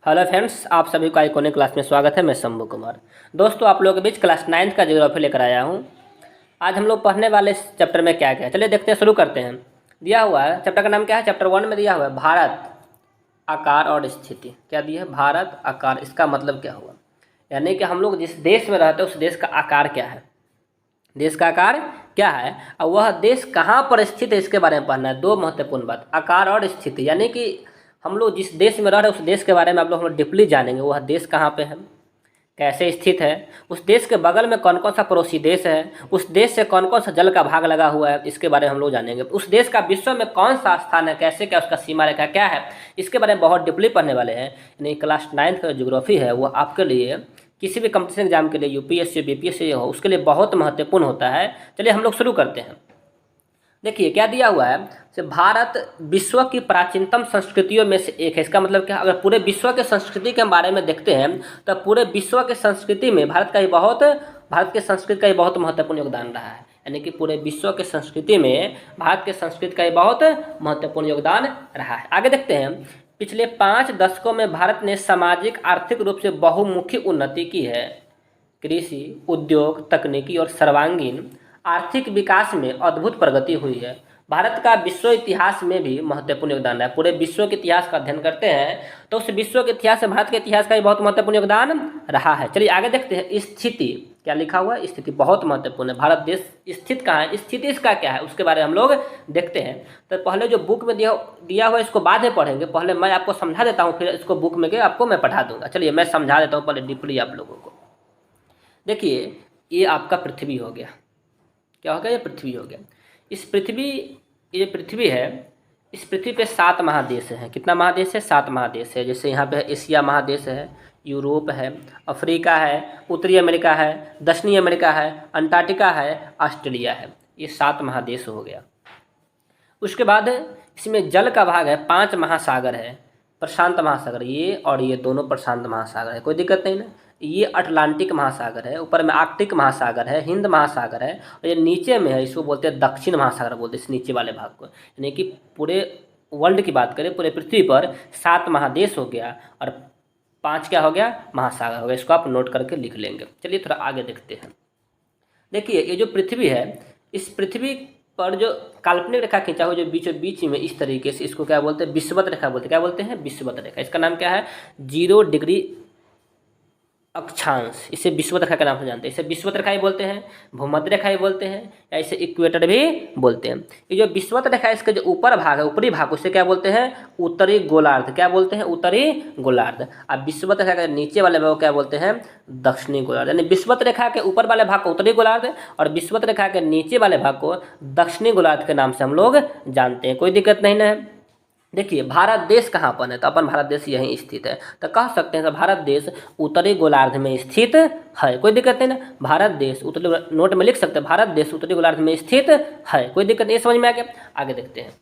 Hello friends, आप सभी का आइकॉनिक क्लास में स्वागत है। मैं शंभू कुमार। दोस्तों, आप लोगों के बीच क्लास 9 का ज्योग्राफी लेकर आया हूं। आज हम लोग पढ़ने वाले इस चैप्टर में क्या क्या है, चलिए देखते हैं, शुरू करते हैं। दिया हुआ है चैप्टर का नाम क्या है। चैप्टर 1 में दिया हुआ है भारत, आकार और स्थिति। क्या दिया है? भारत, आकार। इसका मतलब क्या हुआ? यानी कि हम लोग जिस देश में रहते हैं उस देश का आकार क्या है, देश का आकार क्या है और वह देश कहाँ पर स्थित है, इसके बारे में पढ़ना है। दो महत्वपूर्ण बात, आकार और स्थिति। यानी कि हम लोग जिस देश में रह रहे हैं उस देश के बारे में आप लोग हम डीपली जानेंगे। वह देश कहाँ पे है, कैसे स्थित है, उस देश के बगल में कौन कौन सा पड़ोसी देश है, उस देश से कौन कौन सा जल का भाग लगा हुआ है, इसके बारे में हम लोग जानेंगे। उस देश का विश्व में कौन सा स्थान है, कैसे क्या उसका सीमा रेखा क्या है, इसके बारे में बहुत डीपली पढ़ने वाले हैं। यानी क्लास 9 का ज्योग्राफी है वो आपके लिए किसी भी कंपटीशन एग्जाम के लिए, यूपीएससी बीपीएससी हो, उसके लिए बहुत महत्वपूर्ण होता है। चलिए हम लोग शुरू करते हैं। देखिए क्या दिया हुआ है से भारत विश्व की प्राचीनतम संस्कृतियों में से एक है। इसका मतलब क्या? अगर पूरे विश्व के संस्कृति के बारे में देखते हैं तो पूरे विश्व के संस्कृति में भारत के संस्कृति का ही बहुत महत्वपूर्ण योगदान रहा है। यानी कि पूरे विश्व के संस्कृति में भारत के संस्कृति का ही बहुत महत्वपूर्ण योगदान रहा है। आगे देखते हैं। पिछले 5 दशकों में भारत ने सामाजिक आर्थिक रूप से बहुमुखी उन्नति की है। कृषि, उद्योग, तकनीकी और सर्वांगीण आर्थिक विकास में अद्भुत प्रगति हुई है। भारत का विश्व इतिहास में भी महत्वपूर्ण योगदान है। पूरे विश्व के इतिहास का अध्ययन करते हैं तो उस विश्व के इतिहास से भारत के इतिहास का भी बहुत महत्वपूर्ण योगदान रहा है। चलिए आगे देखते हैं। स्थिति क्या लिखा हुआ है? स्थिति बहुत महत्वपूर्ण है। भारत देश स्थित कहाँ है, स्थिति इसका क्या है, उसके बारे में हम लोग देखते हैं। तो पहले जो बुक में दिया हुआ है इसको बाद में पढ़ेंगे। पहले मैं आपको समझा देता हूँ, फिर इसको बुक में के आपको मैं पढ़ा दूंगा। चलिए मैं समझा देता हूँ पहले डीपली आप लोगों को। देखिए ये आपका पृथ्वी हो गया। क्या हो गया? ये पृथ्वी हो गया। ये पृथ्वी है। इस पृथ्वी पे 7 महादेश हैं। कितना महादेश है? 7 महादेश है। जैसे यहाँ पे एशिया महादेश है, यूरोप है, अफ्रीका है, उत्तरी अमेरिका है, दक्षिणी अमेरिका है, अंटार्कटिका है, ऑस्ट्रेलिया है। ये 7 महादेश हो गया। उसके बाद इसमें जल का भाग है, 5 महासागर है। प्रशांत महासागर ये और ये दोनों प्रशांत महासागर है, कोई दिक्कत नहीं ना। ये अटलांटिक महासागर है, ऊपर में आर्कटिक महासागर है, हिंद महासागर है, और ये नीचे में है, इसको बोलते हैं दक्षिण महासागर बोलते हैं इस नीचे वाले भाग को। यानी कि पूरे वर्ल्ड की बात करें, पूरे पृथ्वी पर 7 महादेश हो गया और 5 क्या हो गया? महासागर हो गया। इसको आप नोट करके लिख लेंगे। चलिए थोड़ा आगे देखते हैं। देखिए ये जो पृथ्वी है, इस पृथ्वी पर जो काल्पनिक रेखा खींचा हुआ जो बीचों बीच में इस तरीके से, इसको क्या बोलते हैं? विषुवत रेखा बोलते हैं। क्या बोलते हैं? विषुवत रेखा। इसका नाम क्या है? 0 डिग्री अक्षांश। इसे विषुवत रेखा के नाम से जानते हैं। इसे विषुवत रेखा ही बोलते हैं, भूमध्य रेखा ही बोलते हैं, या इसे इक्वेटर भी बोलते हैं। ये जो विषुवत रेखा है इसका जो ऊपर भाग है, ऊपरी भाग, उसे क्या बोलते हैं? उत्तरी गोलार्ध। क्या बोलते हैं? उत्तरी गोलार्ध। अब विषुवत रेखा के नीचे वाले भाग को क्या बोलते हैं? दक्षिणी गोलार्ध। यानी विषुवत रेखा के ऊपर वाले भाग को उत्तरी गोलार्ध और विषुवत रेखा के नीचे वाले भाग को दक्षिणी गोलार्ध के नाम से हम लोग जानते हैं। कोई दिक्कत नहीं ना। देखिए भारत देश कहाँ पर है, तो अपन भारत देश यहीं स्थित है। तो कह सकते हैं कि भारत देश उत्तरी गोलार्ध में स्थित है। कोई दिक्कत नहीं ना। भारत देश उत्तरी, नोट में लिख सकते हैं, भारत देश उत्तरी गोलार्ध में स्थित है। कोई दिक्कत नहीं, समझ में आ गया। आगे देखते हैं।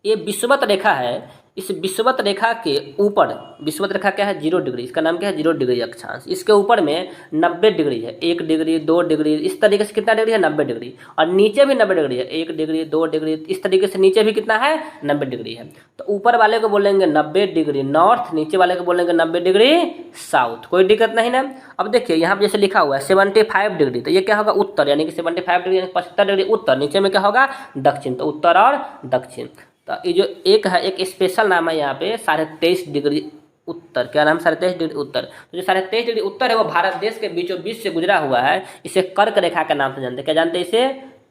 ये विषुवत रेखा है। इस विषुवत रेखा के ऊपर, विषुवत रेखा क्या है? 0 डिग्री। इसका नाम क्या है? 0 डिग्री अक्षांश। इसके ऊपर में 90 डिग्री है, 1 डिग्री, 2 डिग्री, इस तरीके से कितना डिग्री है? 90 डिग्री। और नीचे भी 90 डिग्री है, 1 डिग्री, 2 डिग्री, इस तरीके से नीचे भी कितना है? 90 डिग्री है। तो ऊपर वाले को बोलेंगे 90 डिग्री नॉर्थ, नीचे वाले को बोलेंगे 90 डिग्री साउथ। कोई दिक्कत नहीं ना। अब देखिए यहाँ पर जैसे लिखा हुआ है 75 डिग्री, तो ये क्या होगा? उत्तर। यानी कि 75 डिग्री 75 डिग्री उत्तर। नीचे में क्या होगा? दक्षिण। तो उत्तर और दक्षिण। तो ये जो एक है, एक स्पेशल नाम है यहाँ पे 23.5 डिग्री उत्तर। क्या नाम? 23.5 डिग्री उत्तर। तो जो 23.5 डिग्री उत्तर है वो भारत देश के बीचों बीच से गुजरा हुआ है। इसे कर्क रेखा के नाम से जानते हैं। क्या जानते हैं? इसे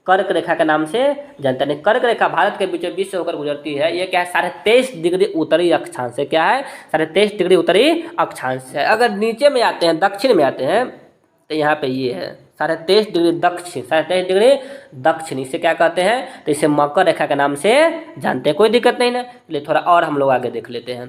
कर्क रेखा के नाम से जानते हैं। कर्क रेखा भारत के बीचों बीच से होकर गुजरती है। ये क्या है? 23.5 डिग्री उत्तरी अक्षांश है। क्या है? 23.5 डिग्री उत्तरी अक्षांश है। अगर नीचे में आते हैं, दक्षिण में आते हैं, तो यहाँ पे ये है 23.5 डिग्री दक्षिण, 23.5 डिग्री दक्षिण। इसे क्या कहते हैं? तो इसे मकर रेखा के नाम से जानते हैं। कोई दिक्कत नहीं ना। चलिए थोड़ा और हम लोग आगे देख लेते हैं।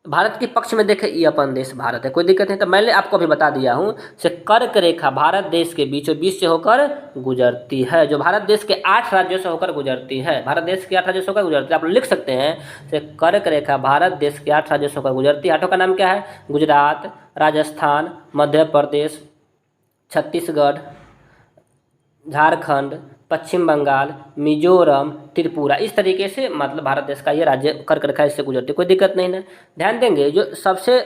भारत के पक्ष में देखें, ये अपन देश भारत है, कोई दिक्कत नहीं। तो मैंने आपको अभी बता दिया हूँ से कर्क रेखा भारत देश के बीचों बीच से होकर गुजरती है, जो भारत देश के 8 राज्यों से होकर गुजरती है। भारत देश के 8 राज्यों से होकर गुजरती है। आप लिख सकते हैं से कर्क रेखा भारत देश के 8 राज्यों से होकर गुजरती है। 8 का नाम क्या है? गुजरात, राजस्थान, मध्य प्रदेश, छत्तीसगढ़, झारखंड, पश्चिम बंगाल, मिजोरम, त्रिपुरा, इस तरीके से मतलब भारत देश का ये राज्य कर्क रेखा इससे गुजरती है, कोई दिक्कत नहीं ना। ध्यान देंगे जो सबसे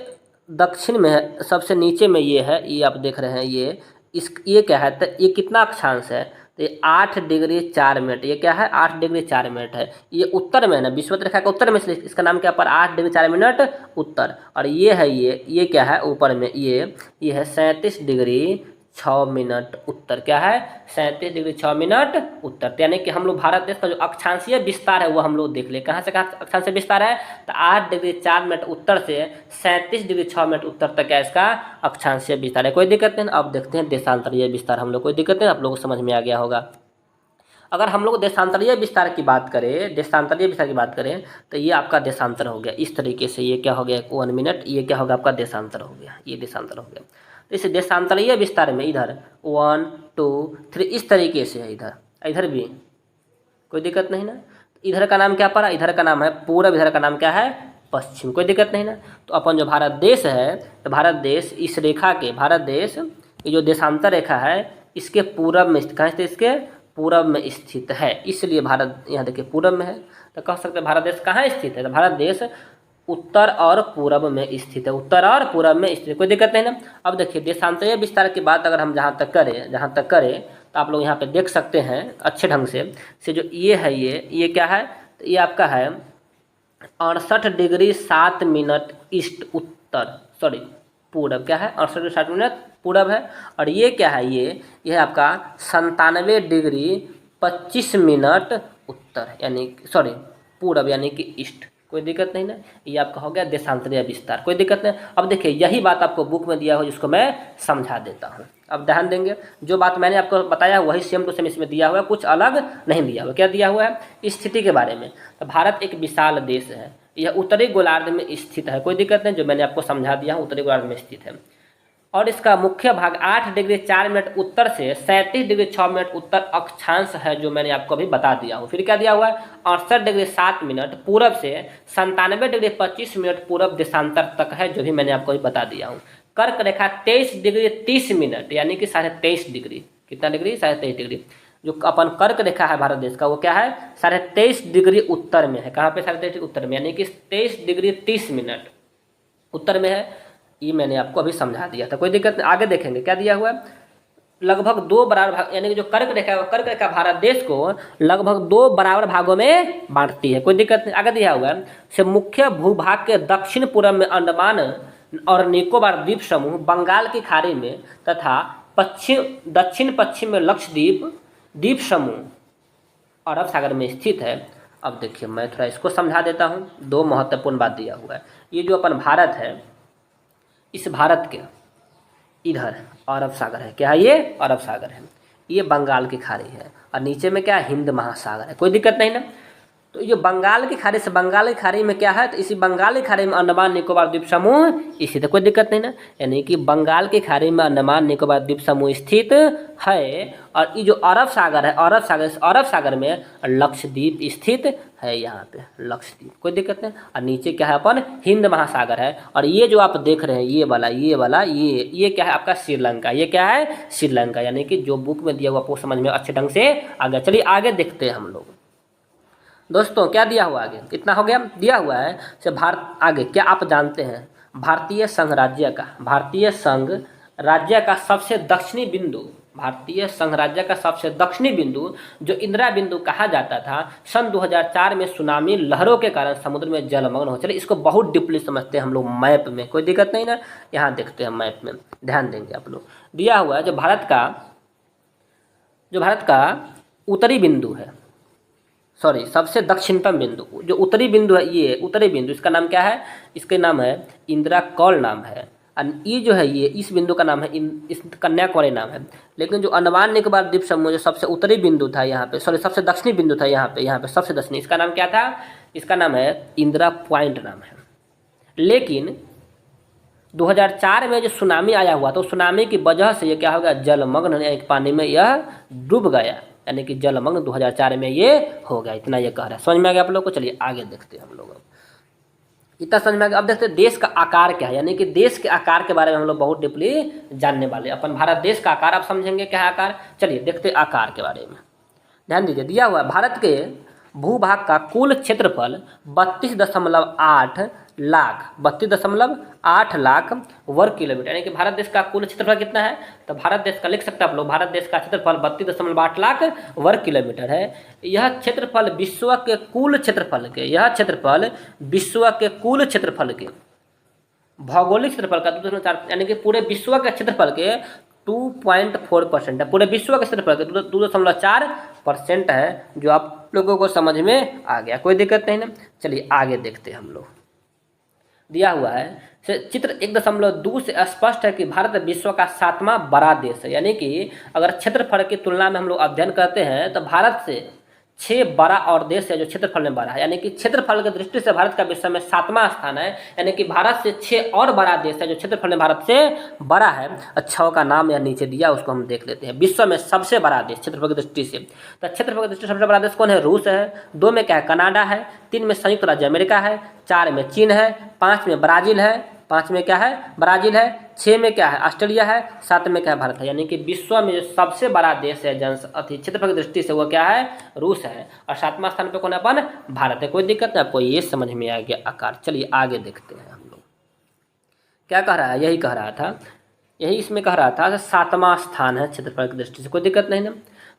दक्षिण में है, सबसे नीचे में ये है, ये आप देख रहे हैं, ये क्या है, तो ये कितना अक्षांश है, तो ये 8 डिग्री 4 मिनट, ये क्या है 8 डिग्री 4 मिनट है। ये उत्तर में है ना, विषुवत रेखा का उत्तर में, इसलिए इसका नाम क्या पर 8 डिग्री 4 मिनट उत्तर। और ये है, ये क्या है ऊपर में, ये है 37 डिग्री 6 मिनट उत्तर। क्या है 37 डिग्री 6 मिनट उत्तर। तो यानी कि हम लोग भारत देश का जो अक्षांशीय विस्तार है वो हम लोग देख ले, कहाँ से कहाँ अक्षांशीय विस्तार है, तो 8 डिग्री 4 मिनट उत्तर से 37 डिग्री 6 मिनट उत्तर तक क्या इसका अक्षांशीय विस्तार है, कोई दिक्कत नहीं। अब देखते हैं देशांतरीय विस्तार, हम लोग कोई दिक्कत नहीं, आप लोगों को समझ में आ गया होगा। अगर हम लोग देशांतरीय विस्तार की बात करें, देशांतरीय विस्तार की बात करें, तो ये आपका देशांतर हो गया इस तरीके से, ये क्या हो गया 1 मिनट, ये क्या होगा आपका देशांतर हो गया, ये देशांतर हो गया। तो इस देशांतरीय विस्तार में इधर 1 2 3 इस तरीके से है, इधर भी कोई दिक्कत नहीं ना। इधर का नाम क्या पड़ा, इधर का नाम है पूरब, इधर का नाम क्या है पश्चिम, कोई दिक्कत नहीं ना। तो अपन जो भारत देश है, तो भारत देश इस रेखा के, भारत देश ये जो देशांतर रेखा है इसके पूरब में, कहाँ स्थित, इसके पूरब में स्थित है, इसलिए भारत यहाँ देखिए पूरब में है। तो कह सकते हैं भारत देश कहाँ स्थित है, तो भारत देश उत्तर और पूरब में स्थित है, उत्तर और पूरब में स्थित है, कोई दिक्कत नहीं ना। अब देखिए देशांतरीय विस्तार की बात अगर हम जहाँ तक करें तो आप लोग यहाँ पे देख सकते हैं अच्छे ढंग से जो ये है, ये क्या है, तो ये आपका है 68 डिग्री 7 मिनट ईस्ट उत्तर, सॉरी पूरब, क्या है 68 डिग्री 7 मिनट पूरब है। और ये क्या है, ये है आपका 97 डिग्री 25 मिनट उत्तर, यानी सॉरी पूरब यानी कि ईस्ट, कोई दिक्कत नहीं ना। ये आपका हो गया देशांतरीय विस्तार, कोई दिक्कत नहीं। अब देखिए यही बात आपको बुक में दिया हो जिसको मैं समझा देता हूँ। अब ध्यान देंगे, जो बात मैंने आपको बताया वही सेम टू सेम इसमें दिया हुआ है, कुछ अलग नहीं दिया हुआ। क्या दिया हुआ है, स्थिति के बारे में। तो भारत एक विशाल देश है, यह उत्तरी गोलार्ध में स्थित है, कोई दिक्कत नहीं, जो मैंने आपको समझा दिया उत्तरी गोलार्ध में स्थित है। और इसका मुख्य भाग 8 डिग्री 4 मिनट उत्तर से 37 डिग्री 6 मिनट उत्तर अक्षांश है, जो मैंने आपको अभी बता दिया हूँ। फिर क्या दिया हुआ है, 68 डिग्री 7 मिनट पूरब से 97 डिग्री 25 मिनट पूरब देशांतर तक है, जो भी मैंने आपको अभी बता दिया हूँ। कर्क रेखा 23 डिग्री 30 मिनट यानी कि 23.5 डिग्री, कितना डिग्री 23.5 डिग्री। जो अपन कर्क रेखा है भारत देश का वो क्या है 23.5 डिग्री उत्तर में है। कहाँ पे 23.5 उत्तर में, यानी कि 23 डिग्री 30 मिनट उत्तर में है। ये मैंने आपको अभी समझा दिया था, कोई दिक्कत नहीं। आगे देखेंगे क्या दिया हुआ है, लगभग 2 बराबर भाग, यानी कि जो कर्क रेखा है, कर्क रेखा भारत देश को लगभग 2 बराबर भागों में बांटती है, कोई दिक्कत नहीं। आगे दिया हुआ है से मुख्य भूभाग के दक्षिण पूर्व में अंडमान और निकोबार द्वीप समूह, बंगाल की खाड़ी में तथा दक्षिण पश्चिम में लक्षद्वीप द्वीप समूह अरब सागर में स्थित है। अब देखिए मैं थोड़ा इसको समझा देता हूँ, 2 महत्वपूर्ण बात दिया हुआ है। ये जो अपन भारत है, इस भारत के इधर अरब सागर है, क्या है ये अरब सागर है, ये बंगाल की खाड़ी है, और नीचे में क्या है हिंद महासागर है, कोई दिक्कत नहीं ना। तो ये बंगाल की खाड़ी से, बंगाल की खाड़ी में क्या है, तो इसी बंगाल की खाड़ी में अंडमान निकोबार द्वीप समूह स्थित है, कोई दिक्कत नहीं ना। यानी कि बंगाल की खाड़ी में अंडमान निकोबार द्वीप समूह स्थित है। और ये जो अरब सागर है, अरब सागर में लक्षद्वीप स्थित है, यहाँ पे लक्षद्वीप, कोई दिक्कत नहीं। और नीचे क्या है अपन हिंद महासागर है। और ये जो आप देख रहे हैं ये क्या है आपका श्रीलंका, ये क्या है श्रीलंका। यानी कि जो बुक में दिया हुआ आपको समझ में अच्छे ढंग से आ गया। चलिए आगे देखते हैं हम लोग। दोस्तों क्या दिया हुआ आगे, इतना हो गया, दिया हुआ है से भारत। आगे क्या आप जानते हैं भारतीय संघ राज्य का सबसे दक्षिणी बिंदु, भारतीय संघ राज्य का सबसे दक्षिणी बिंदु जो इंदिरा बिंदु कहा जाता था, सन 2004 में सुनामी लहरों के कारण समुद्र में जलमग्न हो। चलिए इसको बहुत डीपली समझते हैं हम लोग मैप में, कोई दिक्कत नहीं ना। यहाँ देखते हैं मैप में, ध्यान देंगे आप लोग। दिया हुआ है जो भारत का उत्तरी बिंदु है, सॉरी सबसे दक्षिणतम बिंदु, जो उत्तरी बिंदु है, ये उत्तरी बिंदु, इसका नाम क्या है, इसके नाम है इंदिरा कौल नाम है। और ये जो है ये इस बिंदु का नाम है इस कन्याकुमारी नाम है। लेकिन जो अंडमान निकोबार द्वीप समूह जो सबसे उत्तरी बिंदु था यहाँ पे, सॉरी सबसे दक्षिणी बिंदु था यहाँ पे सबसे दक्षिणी, इसका नाम क्या था, इसका नाम है इंदिरा पॉइंट नाम है। लेकिन 2004 में जो सुनामी आया हुआ तो सुनामी की वजह से ये क्या हो गया, जलमग्न, एक पानी में यह डूब गया, यानी कि जलमग्न 2004 में ये हो गया। इतना ये कह रहा है, समझ में आ गया आप लोग को। चलिए आगे देखते हैं हम लोग। इतना समझ में आ गया। अब देखते हैं देश का आकार क्या है, यानी कि देश के आकार के बारे में हम लोग बहुत डीपली जानने वाले। अपन भारत देश का आकार आप समझेंगे क्या है आकार। चलिए देखते हैं आकार के बारे में। ध्यान दीजिए, दिया हुआ है भारत के भूभाग का कुल क्षेत्रफल 32.8 लाख 32.8 लाख वर्ग किलोमीटर, यानी कि भारत देश का कुल क्षेत्रफल कितना है, तो भारत देश का लिख सकते हैं आप लोग, भारत देश का क्षेत्रफल 32.8 लाख वर्ग किलोमीटर है। यह क्षेत्रफल विश्व के कुल क्षेत्रफल के, यह क्षेत्रफल विश्व के कुल क्षेत्रफल के भौगोलिक क्षेत्रफल का 2.4, यानी कि पूरे विश्व के क्षेत्रफल के 2.4% है, पूरे विश्व के क्षेत्रफल के 2.4% है, जो आप लोगों को समझ में आ गया, कोई दिक्कत नहीं ना। चलिए आगे देखते हैं हम लोग। दिया हुआ है चित्र 1.2 से स्पष्ट है कि भारत विश्व का 7वां बड़ा देश है, यानी कि अगर क्षेत्रफल की तुलना में हम लोग अध्ययन करते हैं तो भारत से 6 बड़ा और देश है जो क्षेत्रफल में बड़ा है, यानी कि क्षेत्रफल की दृष्टि से भारत का विश्व में 7वां स्थान है, यानी कि भारत से 6 और बड़ा देश है जो क्षेत्रफल में भारत से बड़ा है। अच्छा का नाम यहाँ नीचे दिया, उसको हम देख लेते हैं। विश्व में सबसे बड़ा देश क्षेत्रफल की दृष्टि से, तो क्षेत्रफल की दृष्टि से सबसे बड़ा देश कौन है, रूस है। 2 में क्या है, कनाडा है। 3 में संयुक्त राज्य अमेरिका है। 4 में चीन है। 5 में ब्राज़ील है। 5 में क्या है, ब्राज़ील है। 6 में क्या है, ऑस्ट्रेलिया है। 7 में क्या है, भारत है। यानी कि विश्व में जो सबसे बड़ा देश है क्षेत्रफल की दृष्टि से वो क्या है, रूस है। और 7वां स्थान पे कौन है, अपन भारत है। कोई दिक्कत नहीं, आपको ये समझ में आ गया आकार। चलिए आगे देखते हैं हम लोग क्या कह रहा है, यही कह रहा था, यही इसमें कह रहा था 7वां स्थान है क्षेत्रफल की दृष्टि से, कोई दिक्कत नहीं ना।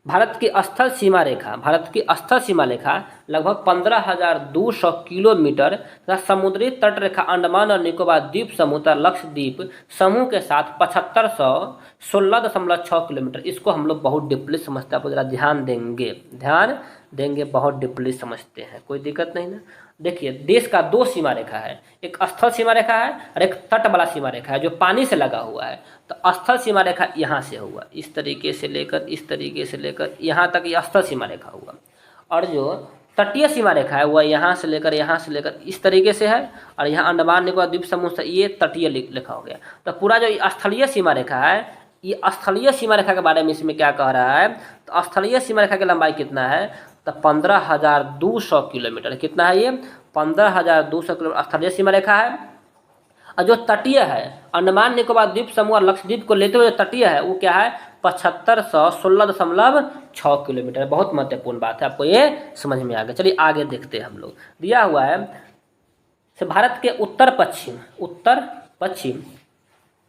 भारत की स्थल सीमा रेखा, भारत की स्थल सीमा रेखा लगभग 15,200 किलोमीटर तथा समुद्री तट रेखा अंडमान और निकोबार द्वीप समूह तथा लक्षद्वीप समूह के साथ 7516.6 किलोमीटर। इसको हम लोग बहुत डीपली समझते हैं, आप जरा ध्यान देंगे, बहुत डीपली समझते हैं, कोई दिक्कत नहीं ना। देखिए देश का 2 सीमा रेखा है, एक स्थल सीमा रेखा है और एक तट वाला सीमा रेखा है जो पानी से लगा हुआ है। तो स्थल सीमा रेखा यहाँ से हुआ, इस तरीके से लेकर इस तरीके से लेकर यहाँ तक ये स्थल सीमा रेखा हुआ, और जो तटीय सीमा रेखा है वह यहाँ से लेकर इस तरीके से है, और यहाँ अंडमान निकोबार द्वीप समूह से ये तटीय लिखा हो गया। तो पूरा जो स्थलीय सीमा रेखा है, ये स्थलीय सीमा रेखा के बारे में इसमें क्या कह रहा है, तो स्थलीय सीमा रेखा की लंबाई कितना है, तो 15,200 किलोमीटर। कितना है ये, 15,200 किलोमीटर स्थलीय सीमा रेखा है। और जो तटीय है, अंडमान निकोबार द्वीप समूह और लक्षद्वीप को लेते हुए जो तटीय है वो क्या है, 7516.6 किलोमीटर। बहुत महत्वपूर्ण बात है, आपको ये समझ में आ गया। चलिए आगे देखते हैं हम लोग। दिया हुआ है भारत के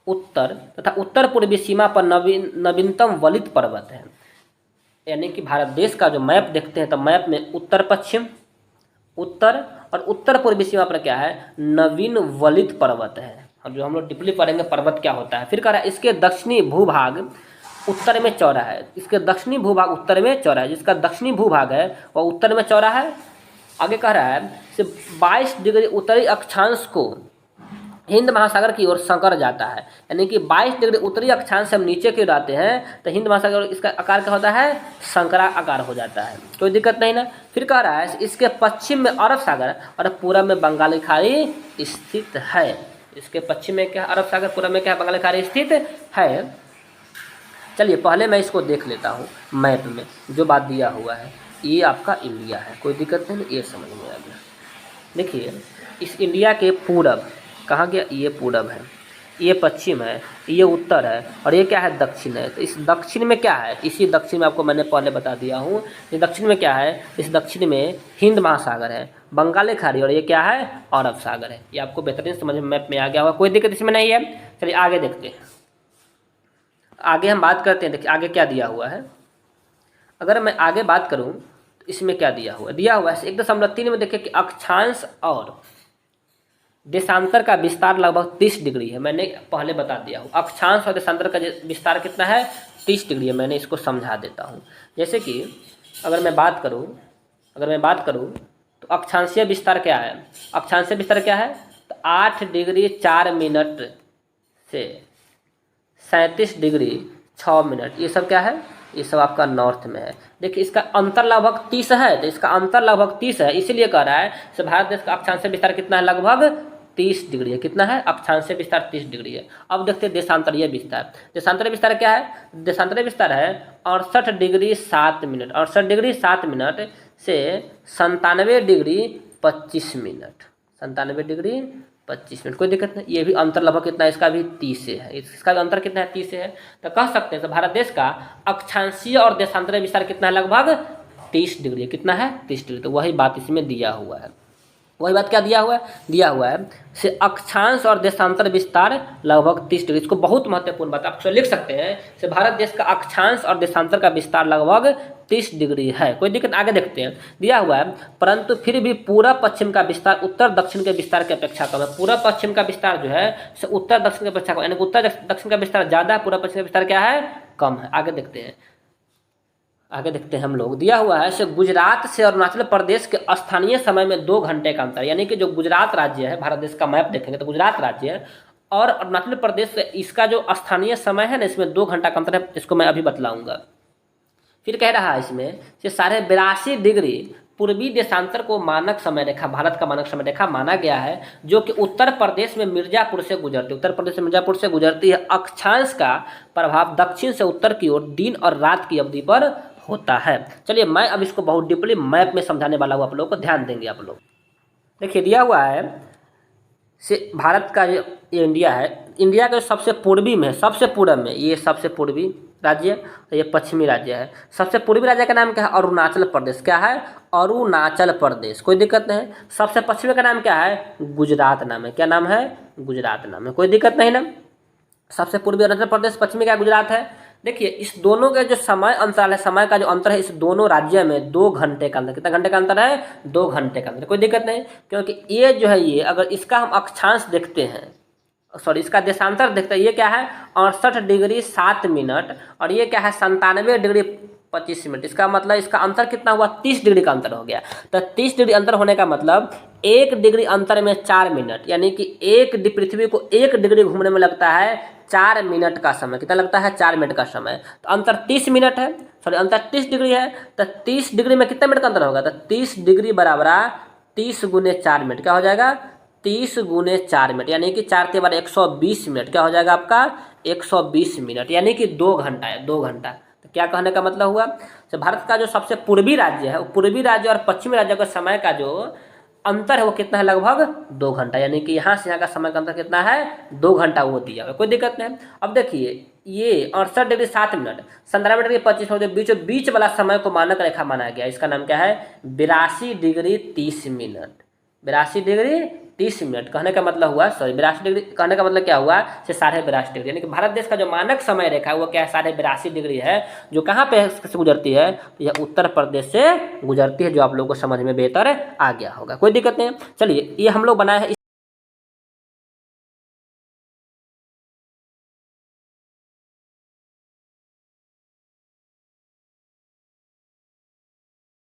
उत्तर तथा उत्तर पूर्वी सीमा पर नवीनतम वलित पर्वत है, यानी कि भारत देश का जो मैप देखते हैं तो मैप में उत्तर पश्चिम, उत्तर और उत्तर पूर्वी सीमा पर क्या है, नवीन वलित पर्वत है। और जो हम लोग डीपली पढ़ेंगे पर्वत क्या होता है। फिर कह रहा है इसके दक्षिणी भूभाग उत्तर में चौड़ा है, इसके दक्षिणी भूभाग उत्तर में चौड़ा है, जिसका दक्षिणी भूभाग है वह उत्तर में चौड़ा है। आगे कह रहा है 22 डिग्री उत्तरी अक्षांश को हिंद महासागर की ओर संकर जाता है, यानी कि 22 डिग्री उत्तरी अक्षांश से हम नीचे की ओर आते हैं तो हिंद महासागर इसका आकार क्या होता है, संकरा आकार हो जाता है। कोई दिक्कत नहीं ना। फिर कह रहा है इसके पश्चिम में अरब सागर और पूरब में बंगाल की खाड़ी स्थित है। इसके पश्चिम में क्या, अरब सागर, पूरब में क्या, बंगाल की खाड़ी स्थित है। चलिए पहले मैं इसको देख लेता हूँ मैप में जो बात दिया हुआ है। ये आपका इंडिया है, कोई दिक्कत नहीं, ये समझ में आ गया। देखिए इस इंडिया के पूरब कहाँ गया, ये पूरब है, ये पश्चिम है, ये उत्तर है और ये क्या है, दक्षिण है। तो इस दक्षिण में क्या है, इसी दक्षिण में आपको मैंने पहले बता दिया हूँ, इस दक्षिण में क्या है, इस दक्षिण में हिंद महासागर है, बंगाल की खाड़ी, और ये क्या है, अरब सागर है। ये आपको बेहतरीन समझ में मैप में आ गया होगा, कोई दिक्कत इसमें नहीं है। चलिए आगे देखते हैं, आगे हम बात करते हैं। देखिए आगे क्या दिया हुआ है, अगर मैं आगे बात करूँ तो इसमें क्या दिया हुआ है 1.3 में देखिए कि अक्षांश और देशांतर का विस्तार लगभग 30 डिग्री है। मैंने पहले बता दिया हूँ अक्षांश और देशांतर का विस्तार कितना है, 30 डिग्री है। मैंने इसको समझा देता हूँ। जैसे कि अगर मैं बात करूँ तो अक्षांशीय विस्तार क्या है, अक्षांशीय विस्तार क्या है, तो 8 डिग्री 4 मिनट से 37 डिग्री 6 मिनट, ये सब क्या है, ये सब आपका नॉर्थ में है। देखिए इसका अंतर लगभग 30 है, तो इसका अंतर लगभग 30 है, इसीलिए कह रहा है भारत देश का अक्षांशीय विस्तार कितना है, लगभग 30 डिग्री है। कितना है, अक्षांशीय विस्तार 30 डिग्री है। अब देखते हैं देशांतरीय विस्तार। देशांतरीय विस्तार क्या है, देशांतरीय विस्तार है 68 डिग्री 7 मिनट, 68 डिग्री 7 मिनट से 97 डिग्री 25 मिनट, 97 डिग्री 25 मिनट। कोई दिक्कत नहीं। ये भी अंतर लगभग कितना है, इसका भी 30 से है, इसका भी अंतर कितना है, 30 से है। तो कह सकते हैं तो भारत देश का अक्षांशीय और देशांतरीय विस्तार कितना है, लगभग 30 डिग्री। कितना है? 30 डिग्री। तो वही बात इसमें दिया हुआ है। वही बात क्या दिया हुआ है? दिया हुआ है से अक्षांश और देशांतर विस्तार लगभग 30 डिग्री। इसको बहुत महत्वपूर्ण बात आप लिख सकते हैं। से भारत देश का अक्षांश और देशांतर का विस्तार लगभग 30 डिग्री है। कोई दिक्कत? आगे देखते हैं। दिया हुआ है परंतु फिर भी पूर्व पश्चिम का विस्तार उत्तर दक्षिण के विस्तार की अपेक्षा कम है। पूर्व पश्चिम का विस्तार जो है से उत्तर दक्षिण की अपेक्षा कम, यानी उत्तर दक्षिण का विस्तार ज़्यादा है, पूर्व पश्चिम का विस्तार क्या है? कम है। आगे देखते हैं। आगे देखते हैं हम लोग। दिया हुआ है से गुजरात से अरुणाचल प्रदेश के स्थानीय समय में 2 घंटे का अंतर, यानी कि जो गुजरात राज्य है, भारत देश का मैप देखेंगे तो गुजरात राज्य है और अरुणाचल प्रदेश से इसका जो स्थानीय समय है ना, इसमें 2 घंटा का अंतर है। इसको मैं अभी बतलाऊंगा। फिर कह रहा है इसमें कि 82.5 डिग्री पूर्वी देशांतर को मानक समय रेखा, भारत का मानक समय रेखा माना गया है, जो कि उत्तर प्रदेश में मिर्जापुर से गुजरती है। उत्तर प्रदेश में मिर्जापुर से गुजरती है। अक्षांश का प्रभाव दक्षिण से उत्तर की ओर दिन और रात की अवधि पर होता है। चलिए मैं अब इसको बहुत डीपली मैप में समझाने वाला हूँ, आप लोगों को ध्यान देंगे आप लोग। देखिए दिया हुआ है से भारत का जो ये इंडिया है, इंडिया के सबसे पूर्वी में, सबसे पूर्व में, ये सबसे पूर्वी राज्य और ये पश्चिमी राज्य है। सबसे पूर्वी राज्य का नाम क्या है? अरुणाचल प्रदेश। क्या है? अरुणाचल प्रदेश। कोई दिक्कत नहीं। सबसे पश्चिमी का नाम क्या है? गुजरात नाम है। क्या नाम है? गुजरात नाम है। कोई दिक्कत नहीं ना। सबसे पूर्वी अरुणाचल प्रदेश, पश्चिमी का गुजरात है। देखिए इस दोनों के जो समय अंतराल है, समय का जो अंतर है इस दोनों राज्य में 2 घंटे का अंतर। कितना घंटे का अंतर है? 2 घंटे का अंतर। कोई दिक्कत नहीं, क्योंकि ये जो है ये अगर इसका हम अक्षांश देखते हैं, सॉरी इसका देशांतर देखते हैं, ये क्या है? 68 डिग्री 7 मिनट और ये क्या है? 97 डिग्री 25 मिनट। इसका मतलब इसका अंतर कितना हुआ? 30 डिग्री का अंतर हो गया। तो 30 डिग्री अंतर होने का मतलब 1 डिग्री अंतर में 4 मिनट, यानी कि पृथ्वी को 1 डिग्री घूमने में लगता है 4 मिनट का समय। कितना लगता है? 4 मिनट का समय। तो अंतर 30 मिनट है, सॉरी अंतर 30 डिग्री है। तो 30 डिग्री में कितने मिनट का अंतर होगा? तो 30 डिग्री बराबर 30 गुने 4 मिनट। क्या हो जाएगा? 30 गुने 4 मिनट, यानी कि 4 के बाद 120 मिनट। क्या हो जाएगा आपका? 120 मिनट, यानी कि 2 घंटा है। 2 घंटा। तो क्या कहने का मतलब हुआ? तो भारत का जो सबसे पूर्वी राज्य है, पूर्वी राज्य और पश्चिमी राज्य का समय का जो अंतर है वो कितना है? लगभग 2 घंटा, यानी कि यहाँ से यहाँ का समय का अंतर कितना है? 2 घंटा वो दिया हुआ। कोई दिक्कत नहीं। अब देखिए ये 68 डिग्री 7 मिनट, 97 डिग्री 25 मिनट, बीच वाला समय को मानक रेखा माना गया। इसका नाम क्या है? 82 डिग्री 30 मिनट। 82 डिग्री 30 मिनट कहने का मतलब हुआ, सॉरी 82 डिग्री कहने का मतलब क्या हुआ? से 82.5 डिग्री, यानी कि भारत देश का जो मानक समय रेखा है वो क्या है? 82.5 डिग्री है, जो कहाँ पे से गुजरती है? तो यह उत्तर प्रदेश से गुजरती है, जो आप लोगों को समझ में बेहतर आ गया होगा। कोई दिक्कत नहीं। चलिए ये हम लोग बनाए हैं।